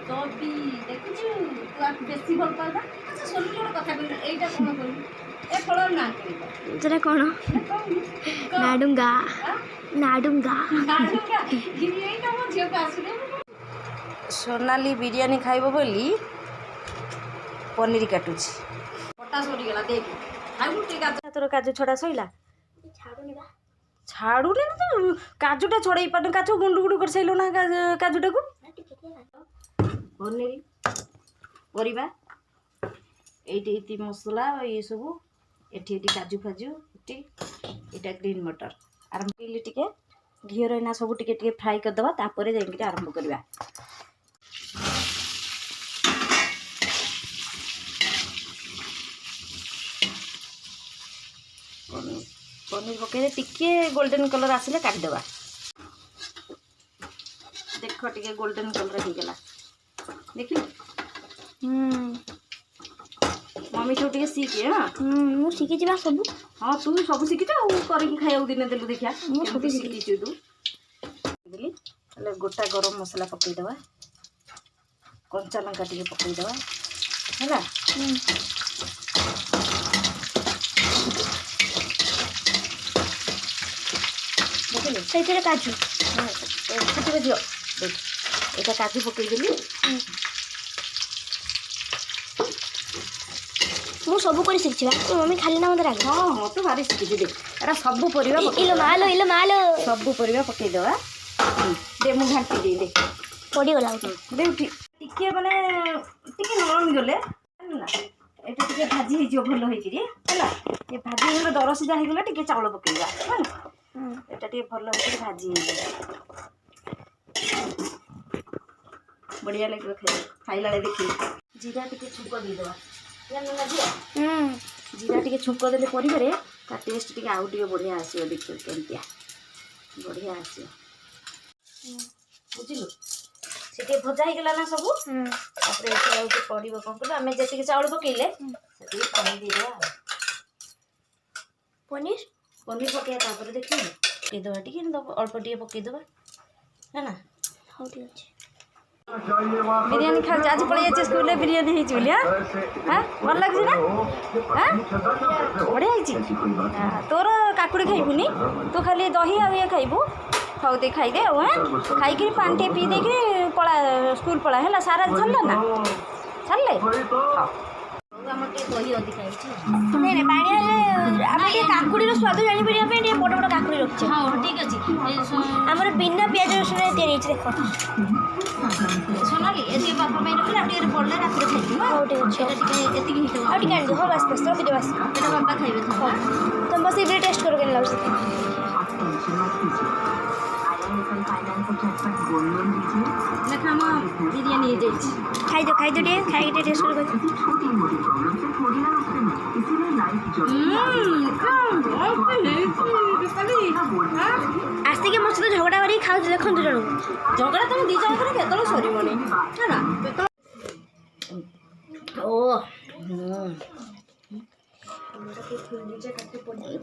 तो भी देखुछु तू आप बेसी भल पादा अच्छा सोनू कोन कथा कहू एटा कोन कहू ए फळर ना कहू जरा कोन नाडुंगा नाडुंगा नाडुंगा एटा मो झियो का आसुले सोनाली बिरयानी खाइबो बोली पनीर काटुछि पटा सोडी गेला देख खाइबो टिका तोर काजू छडा सइला छाड़ूने तो काजूटा छड़ाई पार काजू गुंडू गुंडू कर साइलो ना काजूटा को पनीर परिबा एटी मसला ये सब एटी काजू फाजू एटी एटा ग्रीन मटर आरंभ कइले टिके घी रना सब टिके टिके फ्राई कर दबा तापर जाई आरंभ करबा पनीर पकड़े टिके गोल्डन कलर आसिले काटिदेवा देख टिके गोल्डन कलर हो गला देखि मम्मी ठू टिके सीखे हां मु सीखी जिबा सब हां तू सब सीखी त करके खाइयो दिन देलु देखिया मु सब सीखी छु तू देली ले गोटा गरम मसाला पकई देवा कंचा लंका टिके पकई देवा हैला से काजू छुटे दियो देख एटा काजू पकई देली मु सब कर शिखिबा तो मम्मी खाली ना मते राग हां हां तो भारी शिखि दे एटा सब परिवा इलो मालो सब परिवा पकई देवा दे मु घांटी दे दे पड़ी गला दे टिके माने टिके नरम गले ना एटा टिके भाजी हे जो भलो हे कि हैला ये भाजी हे दर सीधा हे गला टिके चावल पकईबा हैला एटा टिके भलो हे भाजी हे बढ़िया लगे खाइला देखी जीरा टिके छुंक दे देबा जीरा टिके छुंक देले परिबारे ता टेस्ट टिके आउ टिके बढ़िया आसीयो देखियो केनतिया बढ़िया आसीयो बुझिलु सेटे भजा हे गला ना सब तापर एटा आउ पड़िबो कोन कर हमें जेति के चावल पकईले सेति पानी दे देबा पनीर पकईया तापर देखि के देबा टिके अल्प टिके पकई देबा है ना हो ठीक अछि बिरयानी खा आज पड़े जाए स्कूल में बिरयानी है बोलिया हाँ भल लगे ना हाँ बढ़िया है तोर काकुड़ी खाइबुनी तू खाली दही आ ये खाइबू खाऊ दे खाई दे हाँ खाई पानी टे पी देख पला स्कूल पला है सारा छाड़ला ना छाड़ले हाँ दही अधिक नहीं पानी हेले आम काकुड़ी स्वाद जानी पारे बड़ बड़ काकुड़ी रखी हाँ ठीक अच्छे आमर बिना पियाज रसुन तैयारी देख सोनाली ये बापा मैं रखिले आप टिके पड़ले रात रे खाइबू हां ठीक अछि एटा टिके एतिक हितो आ टिके आनी हां बस बस रखि दे बस एटा बाबा खाइबे तुम बस इबरे टेस्ट करो केन लाउस देखा हम बिरयानी हे जाई खाई दो टे खाई के टेस्ट करो आस्ते के मस्त झगड़ा करी खाऊ देखन जण झगड़ा तुम दी जण करे केतलो सरीबनी है ना ओ हमरा के फुल दीजे काटे पड़ी